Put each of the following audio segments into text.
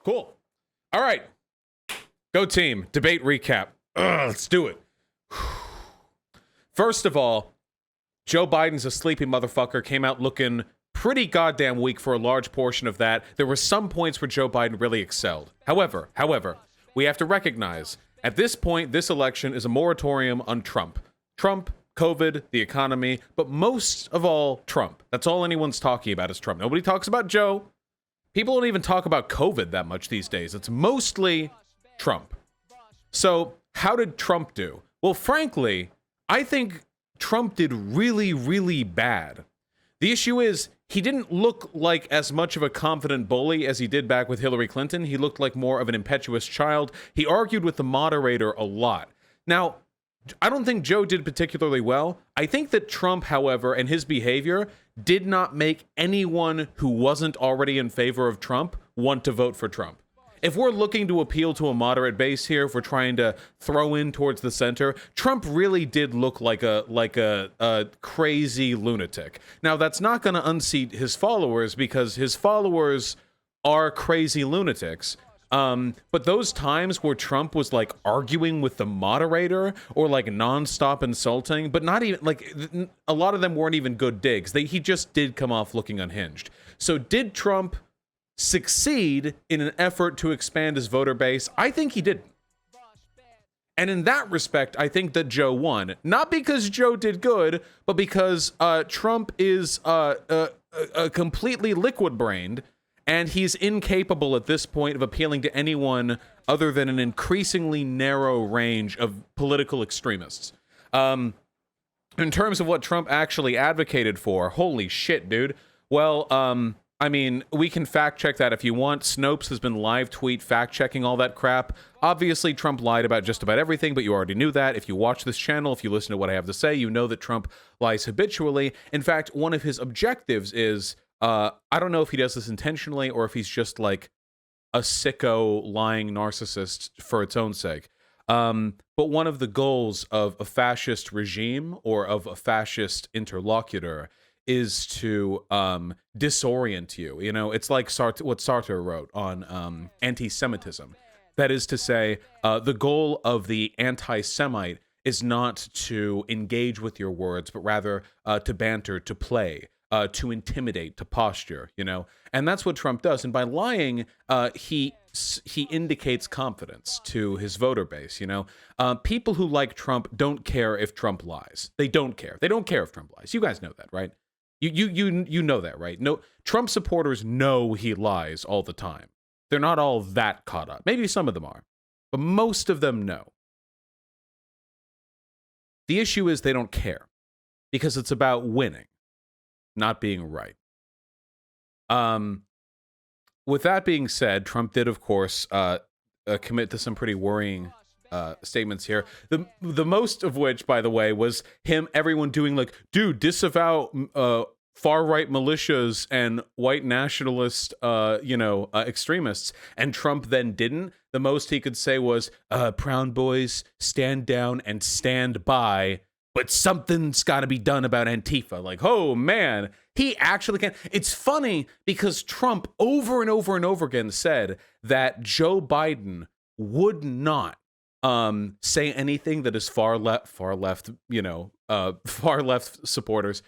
Cool. All right. Go team. Debate recap. Let's do it. First of all, Joe Biden's a sleepy motherfucker, came out looking pretty goddamn weak for a large portion of that. There were some points where Joe Biden really excelled. However, we have to recognize at this point, this election is a moratorium on Trump. Trump, COVID, the economy, but most of all, Trump. That's all anyone's talking about is Trump. Nobody talks about Joe. People don't even talk about COVID that much these days. It's mostly Trump. So how did Trump do? Well, frankly, I think Trump did really, really bad. The issue is he didn't look like as much of a confident bully as he did back with Hillary Clinton. He looked like more of an impetuous child. He argued with the moderator a lot. Now, I don't think Joe did particularly well. I think that Trump, however, and his behavior did not make anyone who wasn't already in favor of Trump want to vote for Trump. If we're looking to appeal to a moderate base here, if we're trying to throw in towards the center, Trump really did look like a crazy lunatic. Now, that's not going to unseat his followers because his followers are crazy lunatics. But those times where Trump was like arguing with the moderator or like nonstop insulting, but not even like a lot of them weren't even good digs. He just did come off looking unhinged. So did Trump succeed in an effort to expand his voter base? I think he didn't. And in that respect, I think that Joe won. Not because Joe did good, but because Trump is completely liquid-brained, and he's incapable at this point of appealing to anyone other than an increasingly narrow range of political extremists. In terms of what Trump actually advocated for, holy shit, dude. Well, I mean, we can fact check that if you want. Snopes has been live tweet fact checking all that crap. Obviously, Trump lied about just about everything, but you already knew that. If you watch this channel, if you listen to what I have to say, you know that Trump lies habitually. In fact, one of his objectives is, I don't know if he does this intentionally or if he's just like a sicko lying narcissist for its own sake. But one of the goals of a fascist regime or of a fascist interlocutor is to disorient you. You know, it's like what Sartre wrote on anti-Semitism. That is to say, the goal of the anti-Semite is not to engage with your words, but rather to banter, to play, to intimidate, to posture, you know? And that's what Trump does. And by lying, he indicates confidence to his voter base, you know? People who like Trump don't care if Trump lies. They don't care. They don't care if Trump lies. You guys know that, right? You know that, right? No, Trump supporters know he lies all the time. They're not all that caught up. Maybe some of them are, but most of them know. The issue is they don't care because it's about winning, not being right. With that being said, Trump did, of course, commit to some pretty worrying statements here. The most of which, by the way, was everyone doing like, dude, disavow far-right militias and white nationalist, extremists. And Trump then didn't. The most he could say was, Proud Boys, stand down and stand by, but something's got to be done about Antifa. Like, oh, man, he actually can. It's funny because Trump over and over and over again said that Joe Biden would not say anything that is far left supporters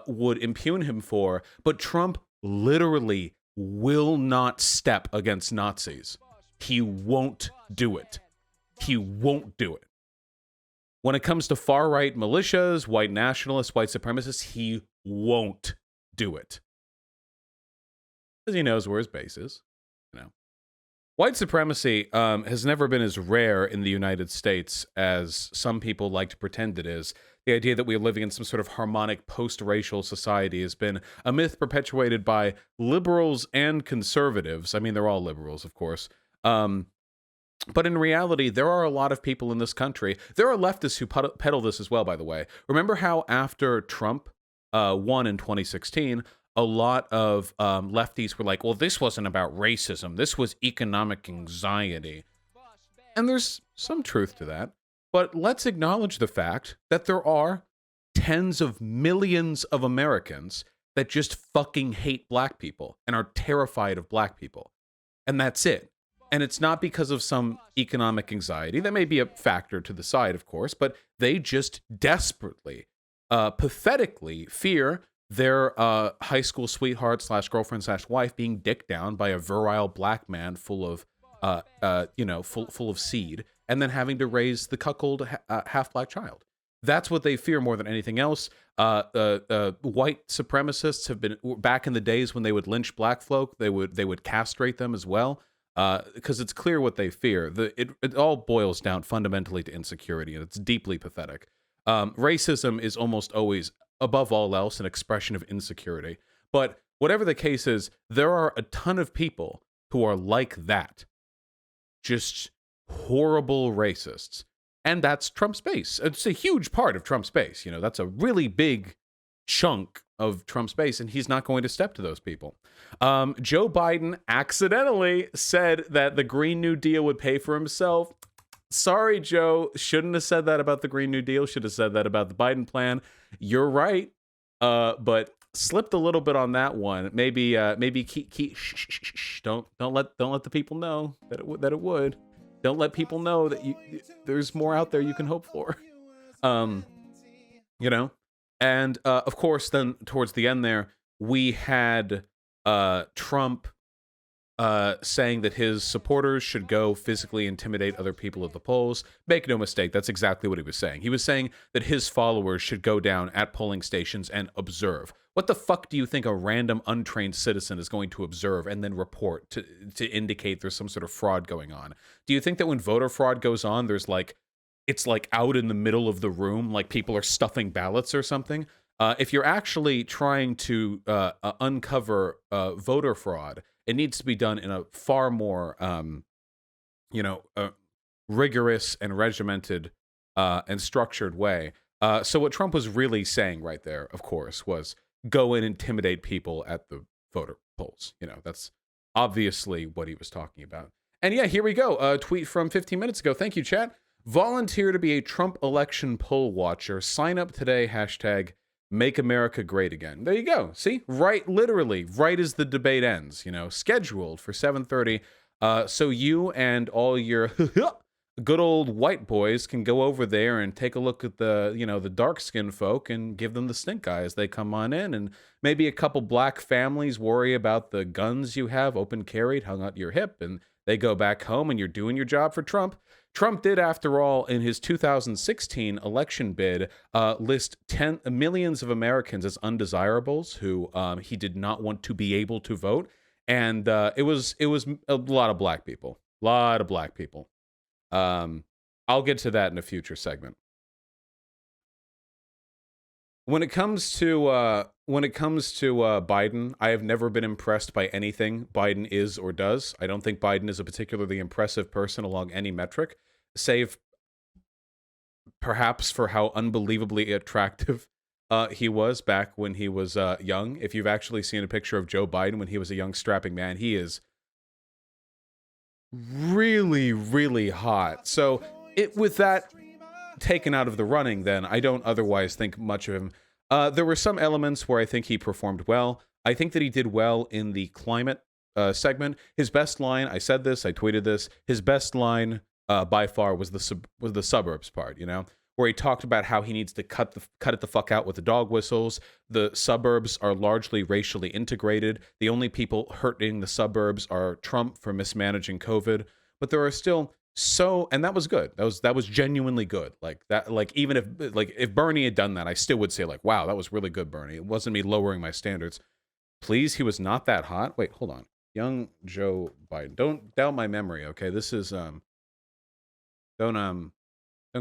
would impugn him for, but Trump literally will not step against Nazis. He won't do it. He won't do it. When it comes to far-right militias, white nationalists, white supremacists, he won't do it. Because he knows where his base is, you know. White supremacy has never been as rare in the United States as some people like to pretend it is. The idea that we are living in some sort of harmonic post-racial society has been a myth perpetuated by liberals and conservatives. I mean, they're all liberals, of course. But in reality, there are a lot of people in this country. There are leftists who peddle this as well, by the way. Remember how after Trump won in 2016, a lot of lefties were like, well, this wasn't about racism. This was economic anxiety. And there's some truth to that. But let's acknowledge the fact that there are tens of millions of Americans that just fucking hate black people and are terrified of black people. And that's it. And it's not because of some economic anxiety. That may be a factor to the side, of course, but they just desperately, pathetically fear their high school sweetheart slash girlfriend slash wife being dicked down by a virile black man full of, full of seed, and then having to raise the cuckold half black child. That's what they fear more than anything else. White supremacists have been, back in the days when they would lynch black folk, they would castrate them as well, because it's clear what they fear. It all boils down fundamentally to insecurity, and it's deeply pathetic. Racism is almost always, above all else, an expression of insecurity. But whatever the case is, there are a ton of people who are like that. Just horrible racists. And that's Trump's base. It's a huge part of Trump's base. You know, that's a really big chunk of Trump's base, and he's not going to step to those people. Joe Biden accidentally said that the Green New Deal would pay for himself. Sorry, Joe. Shouldn't have said that about the Green New Deal. Should have said that about the Biden plan. You're right. But slipped a little bit on that one. Maybe shh. Don't let the people know that it would. Don't let people know that there's more out there you can hope for. And of course, then towards the end there, we had Trump saying that his supporters should go physically intimidate other people at the polls. Make no mistake, that's exactly what he was saying. He was saying that his followers should go down at polling stations and observe. What the fuck do you think a random untrained citizen is going to observe and then report to indicate there's some sort of fraud going on? Do you think that when voter fraud goes on, it's like out in the middle of the room, like people are stuffing ballots or something? If you're actually trying to uncover voter fraud, it needs to be done in a far more, rigorous and regimented and structured way. So what Trump was really saying right there, of course, was go and intimidate people at the voter polls. You know, that's obviously what he was talking about. And yeah, here we go. A tweet from 15 minutes ago. Thank you, chat. Volunteer to be a Trump election poll watcher. Sign up today. # Make America Great Again. There you go. See? Literally, right as the debate ends, scheduled for 7:30. So you and all your good old white boys can go over there and take a look at the dark-skinned folk and give them the stink eye as they come on in. And maybe a couple black families worry about the guns you have open carried, hung out your hip, and they go back home and you're doing your job for Trump. Trump did, after all, in his 2016 election bid, list millions of Americans as undesirables who he did not want to be able to vote. And it was a lot of black people. I'll get to that in a future segment. When it comes to Biden, I have never been impressed by anything Biden is or does. I don't think Biden is a particularly impressive person along any metric, save perhaps for how unbelievably attractive he was back when he was young. If you've actually seen a picture of Joe Biden when he was a young strapping man, he is really, really hot. So with that taken out of the running, then I don't otherwise think much of him. There were some elements where I think he performed well. I think that he did well in the climate segment. His best line, I said this, I tweeted this, his best line by far was the suburbs part, where he talked about how he needs to cut it the fuck out with the dog whistles. The suburbs are largely racially integrated. The only people hurting the suburbs are Trump for mismanaging COVID. But there are still and that was good. That was genuinely good. Even if Bernie had done that, I still would say wow, that was really good, Bernie. It wasn't me lowering my standards. Please, he was not that hot. Wait, hold on. Young Joe Biden. Don't doubt my memory, okay? This is don't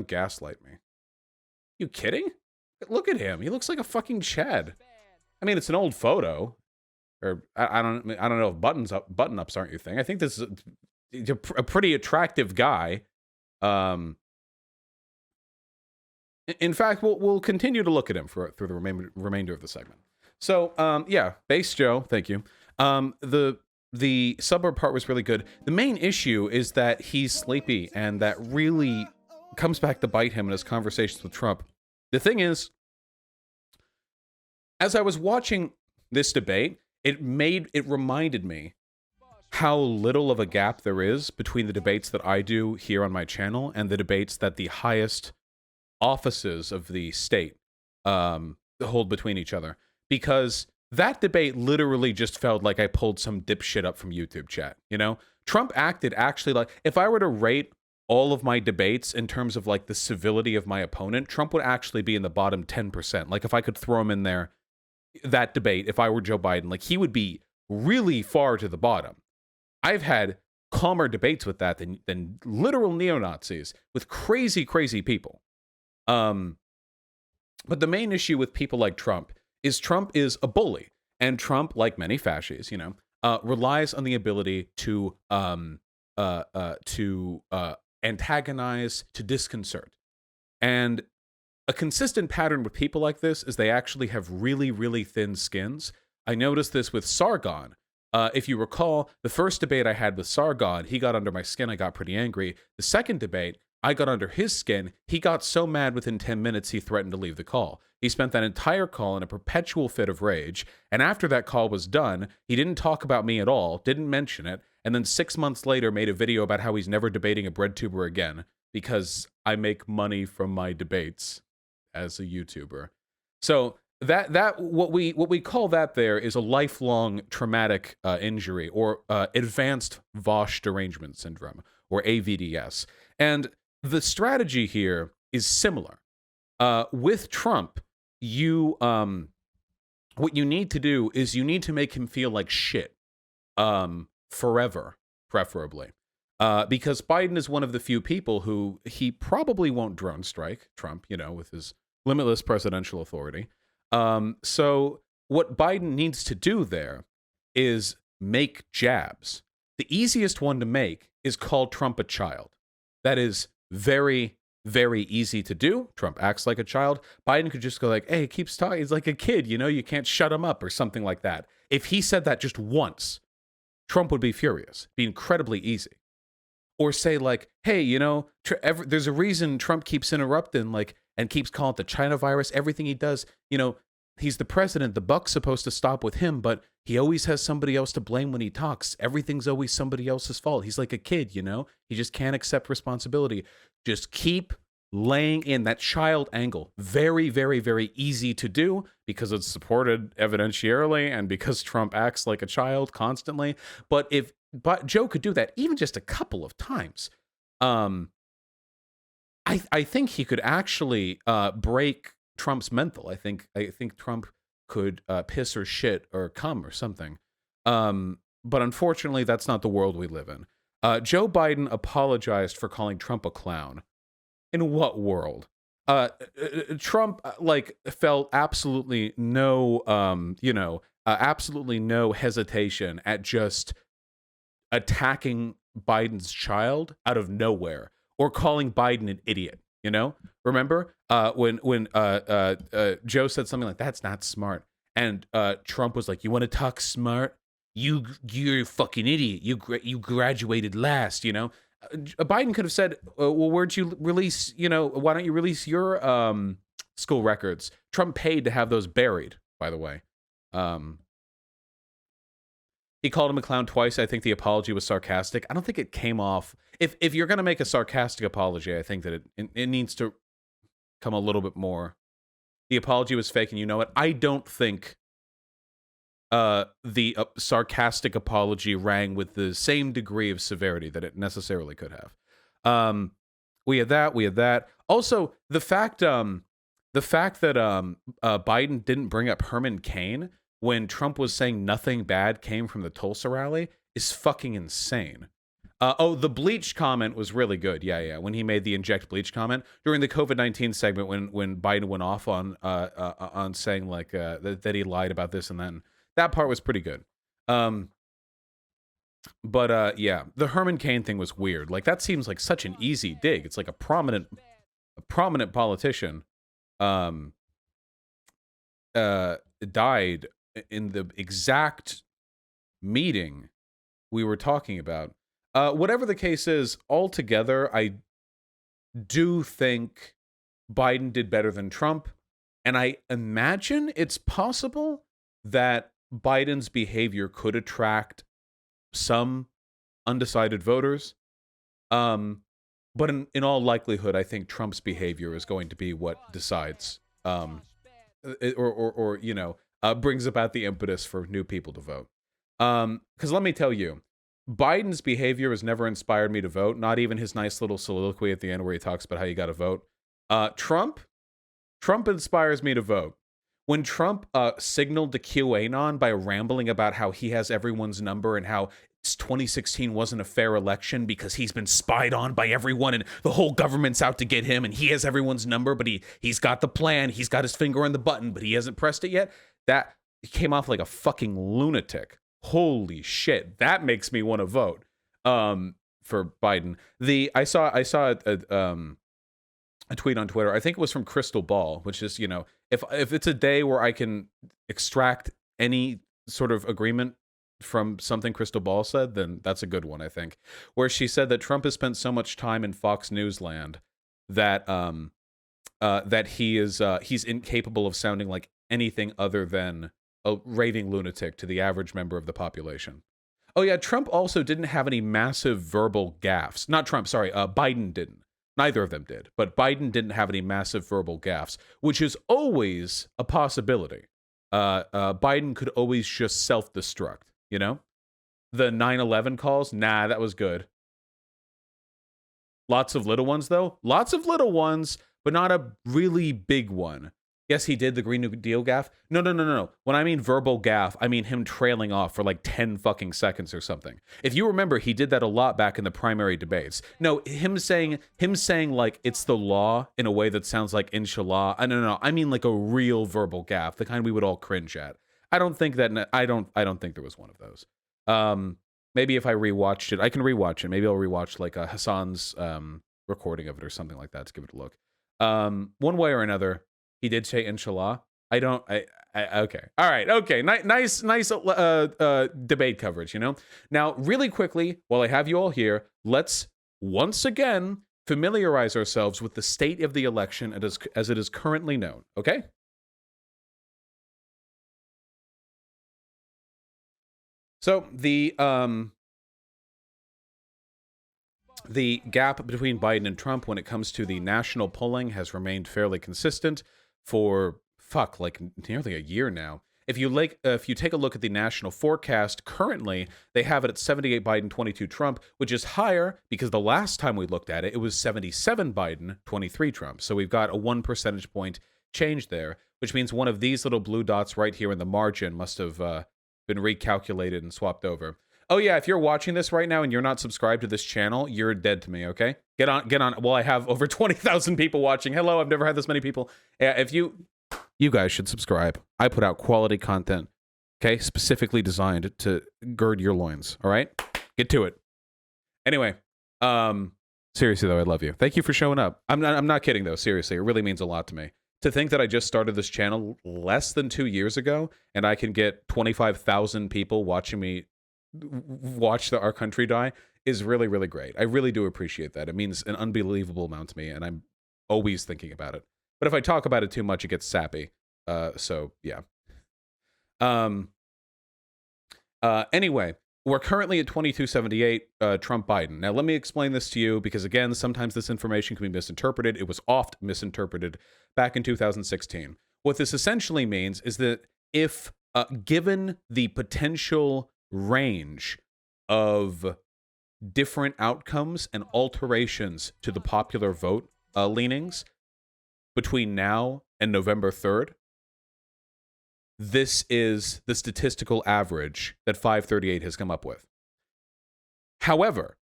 gaslight me. You kidding? Look at him. He looks like a fucking Chad. I mean, it's an old photo. Or I don't know if button-ups aren't your thing. I think this is a pretty attractive guy. In fact, we'll continue to look at him through the remainder of the segment. So, yeah, Base Joe, thank you. The suburb part was really good. The main issue is that he's sleepy, and that really comes back to bite him in his conversations with Trump. The thing is, as I was watching this debate, it reminded me how little of a gap there is between the debates that I do here on my channel and the debates that the highest offices of the state hold between each other. Because that debate literally just felt like I pulled some dipshit up from YouTube chat, you know? Trump acted actually like, if I were to rate all of my debates in terms of like the civility of my opponent, Trump would actually be in the bottom 10%. Like if I could throw him in there, that debate, if I were Joe Biden, like he would be really far to the bottom. I've had calmer debates with that than literal neo-Nazis with crazy, crazy people. But the main issue with people like Trump is a bully. And Trump, like many fascists, you know, relies on the ability to antagonize, to disconcert. And a consistent pattern with people like this is they actually have really, really thin skins. I noticed this with Sargon. If you recall, the first debate I had with Sargon, he got under my skin. I got pretty angry. The second debate, I got under his skin. He got so mad within 10 minutes, he threatened to leave the call. He spent that entire call in a perpetual fit of rage. And after that call was done, he didn't talk about me at all, didn't mention it. And then 6 months later made a video about how he's never debating a bread tuber again because I make money from my debates as a YouTuber. So that what we call that there is a lifelong traumatic injury, or advanced Vosh derangement syndrome, or AVDS. And the strategy here is similar. With Trump, what you need to do is you need to make him feel like shit, forever, preferably. Because Biden is one of the few people who he probably won't drone strike Trump, you know, with his limitless presidential authority. So what Biden needs to do there is make jabs. The easiest one to make is call Trump a child. That is very, very easy to do. Trump acts like a child. Biden could just go like, hey, he keeps talking. He's like a kid, you know, you can't shut him up or something like that. If he said that just once, Trump would be furious. It'd be incredibly easy. Or say like, hey, you know, there's a reason Trump keeps interrupting, like, and keeps calling it the China virus. Everything he does, you know, he's the president. The buck's supposed to stop with him, but he always has somebody else to blame when he talks. Everything's always somebody else's fault. He's like a kid, you know? He just can't accept responsibility. Just keep laying in that child angle. Very, very, very easy to do because it's supported evidentiarily and because Trump acts like a child constantly. But Joe could do that even just a couple of times, I think he could actually break Trump's mental. I think Trump could piss or shit or cum or something. But unfortunately, that's not the world we live in. Joe Biden apologized for calling Trump a clown. In what world? Trump felt absolutely no, absolutely no hesitation at just attacking Biden's child out of nowhere, or calling Biden an idiot. You know, remember when Joe said something like, "That's not smart," and Trump was like, "You want to talk smart? You're a fucking idiot. You graduated last." You know, Biden could have said, "Well, where'd you release? You know, why don't you release your school records?" Trump paid to have those buried, by the way. He called him a clown twice. I think the apology was sarcastic. I don't think it came off. If you're going to make a sarcastic apology, I think that it needs to come a little bit more. The apology was fake, and you know what? I don't think the sarcastic apology rang with the same degree of severity that it necessarily could have. We had that. Also, the fact that Biden didn't bring up Herman Cain when Trump was saying nothing bad came from the Tulsa rally is fucking insane. The bleach comment was really good. Yeah. When he made the inject bleach comment during the COVID-19 segment, when Biden went off on saying like that he lied about this and then that part was pretty good. But yeah, the Herman Cain thing was weird. Like that seems like such an easy dig. It's like a prominent politician died in the exact meeting we were talking about. Whatever the case is, altogether, I do think Biden did better than Trump. And I imagine it's possible that Biden's behavior could attract some undecided voters. But in all likelihood, I think Trump's behavior is going to be what decides, or you know, brings about the impetus for new people to vote. Because let me tell you, Biden's behavior has never inspired me to vote. Not even his nice little soliloquy at the end where he talks about how you got to vote. Trump inspires me to vote. When Trump signaled to QAnon by rambling about how he has everyone's number and how 2016 wasn't a fair election because he's been spied on by everyone and the whole government's out to get him and he has everyone's number, but he's got the plan, he's got his finger on the button, but he hasn't pressed it yet. That came off like a fucking lunatic. Holy shit, that makes me want to vote for Biden. I saw a tweet on Twitter. I think it was from Crystal Ball, which is, you know, if it's a day where I can extract any sort of agreement from something Crystal Ball said, then that's a good one, I think. Where she said that Trump has spent so much time in Fox News land that that he's incapable of sounding like anything other than a raving lunatic to the average member of the population. Oh yeah, Trump also didn't have any massive verbal gaffes. Not Trump, sorry, Biden didn't. Neither of them did, but Biden didn't have any massive verbal gaffes, which is always a possibility. Biden could always just self-destruct, you know? The 9/11 calls, nah, that was good. Lots of little ones, though. Lots of little ones, but not a really big one. Yes, he did the Green New Deal gaffe. No. When I mean verbal gaffe, I mean him trailing off for like 10 fucking seconds or something. If you remember, he did that a lot back in the primary debates. No, him saying like it's the law in a way that sounds like inshallah. No. I mean like a real verbal gaffe, the kind we would all cringe at. I don't think there was one of those. Maybe if I rewatched it, I can rewatch it. Maybe I'll rewatch like Hassan's recording of it or something like that to give it a look. One way or another, he did say inshallah. Okay. All right. Okay. Nice debate coverage, you know? Now, really quickly, while I have you all here, let's once again familiarize ourselves with the state of the election as it is currently known, okay? So the gap between Biden and Trump when it comes to the national polling has remained fairly consistent for like nearly a year now. If you take a look at the national forecast currently, they have it at 78 Biden, 22 Trump, which is higher because the last time we looked at it, it was 77 Biden, 23 Trump. So we've got a 1 percentage point change there, which means one of these little blue dots right here in the margin must have been recalculated and swapped over. Oh yeah, if you're watching this right now and you're not subscribed to this channel, you're dead to me, okay? Get on. Well, I have over 20,000 people watching. Hello, I've never had this many people. If you guys should subscribe. I put out quality content, okay? Specifically designed to gird your loins, all right? Get to it. Anyway, seriously though, I love you. Thank you for showing up. I'm not kidding though, seriously. It really means a lot to me. To think that I just started this channel less than 2 years ago and I can get 25,000 people watching me watch our country die is really, really great. I really do appreciate that. It means an unbelievable amount to me, and I'm always thinking about it. But if I talk about it too much, it gets sappy. So yeah. Anyway, we're currently at 2278 Trump Biden. Now let me explain this to you because again, sometimes this information can be misinterpreted. It was oft misinterpreted back in 2016. What this essentially means is that if given the potential range of different outcomes and alterations to the popular vote leanings between now and November 3rd, this is the statistical average that 538 has come up with. However,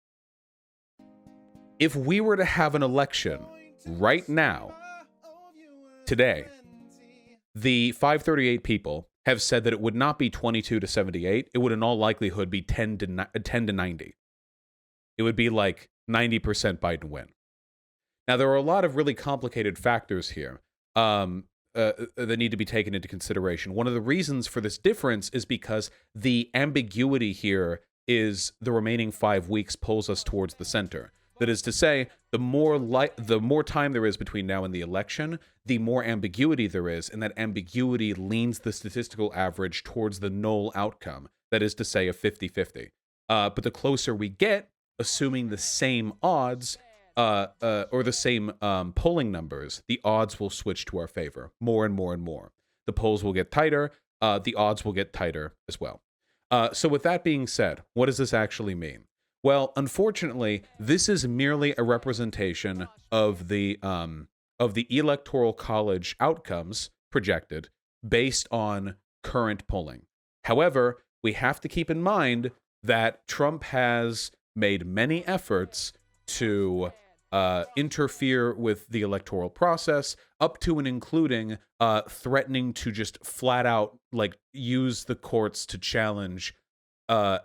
if we were to have an election right now, today, the 538 people have said that it would not be 22 to 78. It would in all likelihood be 10 to 90. It would be like 90% Biden win. Now, there are a lot of really complicated factors here that need to be taken into consideration. One of the reasons for this difference is because the ambiguity here is the remaining 5 weeks pulls us towards the center. That is to say, the more time there is between now and the election, the more ambiguity there is, and that ambiguity leans the statistical average towards the null outcome. That is to say, a 50-50. But the closer we get, assuming the same odds or the same polling numbers, the odds will switch to our favor more and more and more. The polls will get tighter. The odds will get tighter as well. So with that being said, what does this actually mean? Well, unfortunately, this is merely a representation of the Electoral College outcomes projected based on current polling. However, we have to keep in mind that Trump has made many efforts to interfere with the electoral process, up to and including threatening to just flat out use the courts to challenge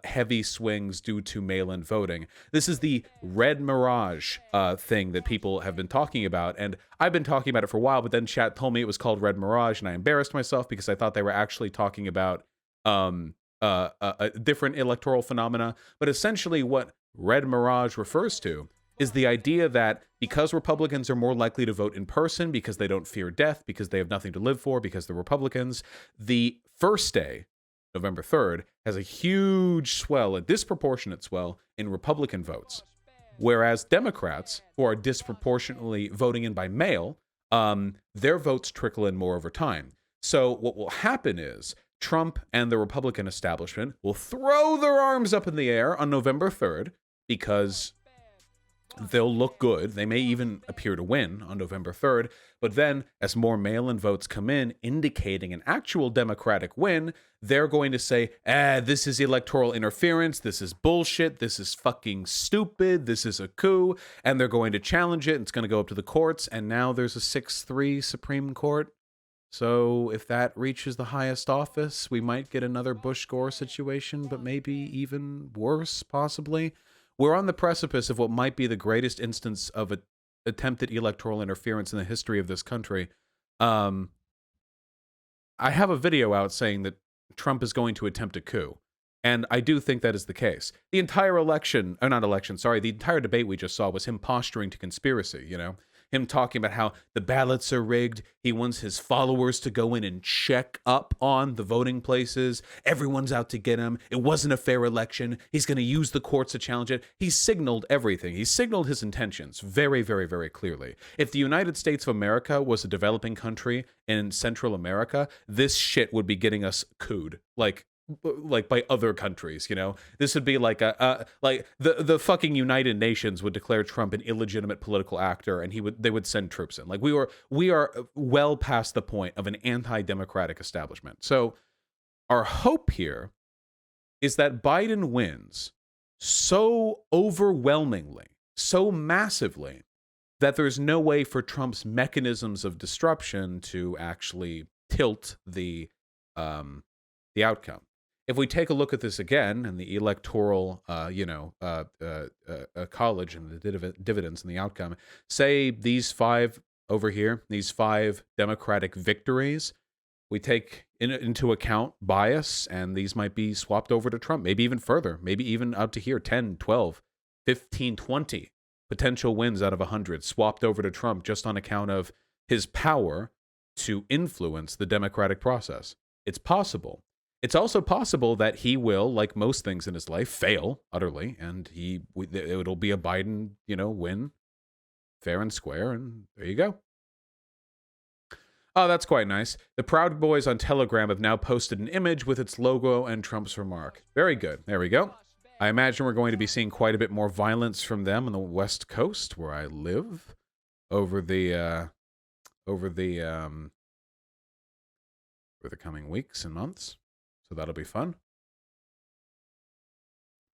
heavy swings due to mail-in voting. This is the red mirage thing that people have been talking about, and I've been talking about it for a while, but then chat told me it was called red mirage, and I embarrassed myself because I thought they were actually talking about a different electoral phenomena. But essentially what red mirage refers to is the idea that because Republicans are more likely to vote in person, because they don't fear death, because they have nothing to live for, because they're Republicans, the first day, November 3rd, has a huge swell, a disproportionate swell in Republican votes. Whereas Democrats, who are disproportionately voting in by mail, their votes trickle in more over time. So what will happen is Trump and the Republican establishment will throw their arms up in the air on November 3rd because they'll look good. They may even appear to win on November 3rd. But then, as more mail-in votes come in, indicating an actual Democratic win, they're going to say, this is electoral interference, this is bullshit, this is fucking stupid, this is a coup, and they're going to challenge it, and it's going to go up to the courts, and now there's a 6-3 Supreme Court. So if that reaches the highest office, we might get another Bush-Gore situation, but maybe even worse, possibly. We're on the precipice of what might be the greatest instance of attempted electoral interference in the history of this country. I have a video out saying that Trump is going to attempt a coup, and I do think that is the case. The entire the entire debate we just saw was him posturing to conspiracy, him talking about how the ballots are rigged. He wants his followers to go in and check up on the voting places. Everyone's out to get him. It wasn't a fair election. He's going to use the courts to challenge it. He signaled everything. He signaled his intentions very, very, very clearly. If the United States of America was a developing country in Central America, this shit would be getting us cooed. Like by other countries, this would be like the fucking United Nations would declare Trump an illegitimate political actor, and they would send troops in. Like we are well past the point of an anti-democratic establishment. So our hope here is that Biden wins so overwhelmingly, so massively, that there's no way for Trump's mechanisms of disruption to actually tilt the outcome. If we take a look at this again and the electoral, college and the dividends and the outcome, say these five over here, these 5 Democratic victories, we take into account bias, and these might be swapped over to Trump, maybe even further, maybe even up to here, 10, 12, 15, 20 potential wins out of 100 swapped over to Trump just on account of his power to influence the democratic process. It's possible. It's also possible that he will, like most things in his life, fail utterly, and it'll be a Biden, win, fair and square, and there you go. Oh, that's quite nice. The Proud Boys on Telegram have now posted an image with its logo and Trump's remark. Very good. There we go. I imagine we're going to be seeing quite a bit more violence from them on the West Coast, where I live, over the coming weeks and months. So that'll be fun.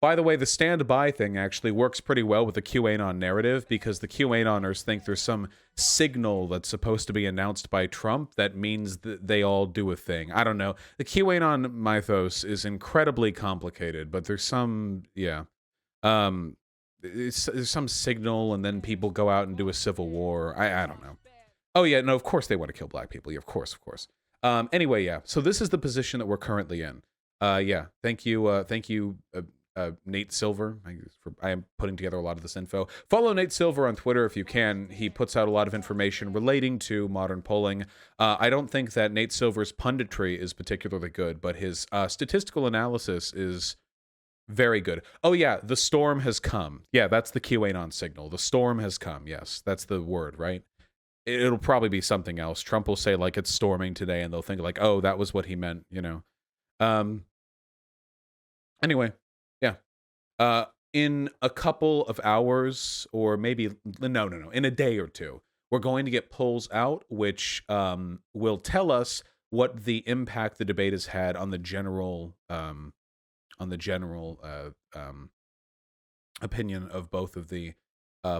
By the way, the standby thing actually works pretty well with the QAnon narrative, because the QAnoners think there's some signal that's supposed to be announced by Trump that means that they all do a thing. I don't know. The QAnon mythos is incredibly complicated, but there's some, there's some signal, and then people go out and do a civil war. I don't know. Oh, yeah, no, of course they want to kill black people. Yeah, of course. Anyway, yeah. So this is the position that we're currently in. Thank you, Nate Silver. I am putting together a lot of this info. Follow Nate Silver on Twitter if you can. He puts out a lot of information relating to modern polling. I don't think that Nate Silver's punditry is particularly good, but his statistical analysis is Very good. Oh yeah, the storm has come. Yeah, that's the QAnon signal. The storm has come. Yes, that's the word, right? It'll probably be something else. Trump will say like it's storming today, and they'll think like, oh, that was what he meant, you know. Um. Anyway, yeah. In a couple of hours, or maybe no, in a day or two, we're going to get polls out, which will tell us what the impact the debate has had on the general opinion of both of the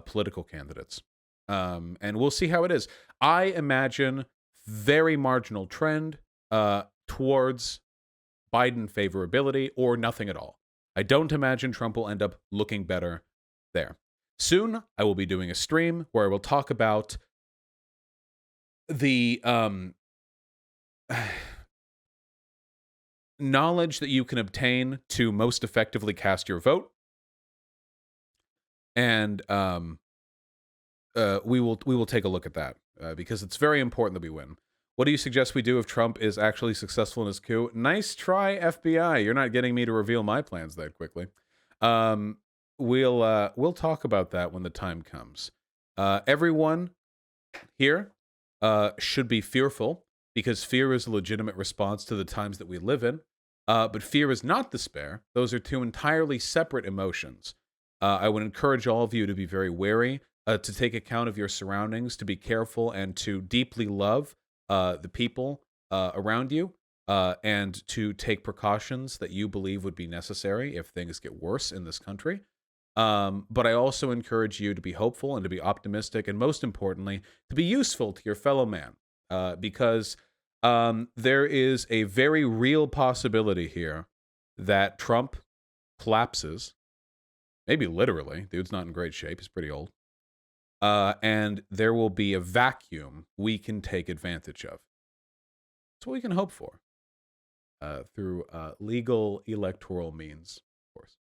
political candidates. And we'll see how it is. I imagine very marginal trend towards Biden favorability or nothing at all. I don't imagine Trump will end up looking better there. Soon, I will be doing a stream where I will talk about the knowledge that you can obtain to most effectively cast your vote. And we will take a look at that because it's very important that we win. What do you suggest we do if Trump is actually successful in his coup? Nice try, FBI. You're not getting me to reveal my plans that quickly. We'll talk about that when the time comes. Everyone here should be fearful because fear is a legitimate response to the times that we live in. But fear is not despair. Those are two entirely separate emotions. I would encourage all of you to be very wary, to take account of your surroundings, to be careful, and to deeply love the people around you, and to take precautions that you believe would be necessary if things get worse in this country. But I also encourage you to be hopeful and to be optimistic, and most importantly, to be useful to your fellow man, because there is a very real possibility here that Trump collapses. Maybe literally. Dude's not in great shape. He's pretty old. And there will be a vacuum we can take advantage of. That's what we can hope for through legal electoral means, of course.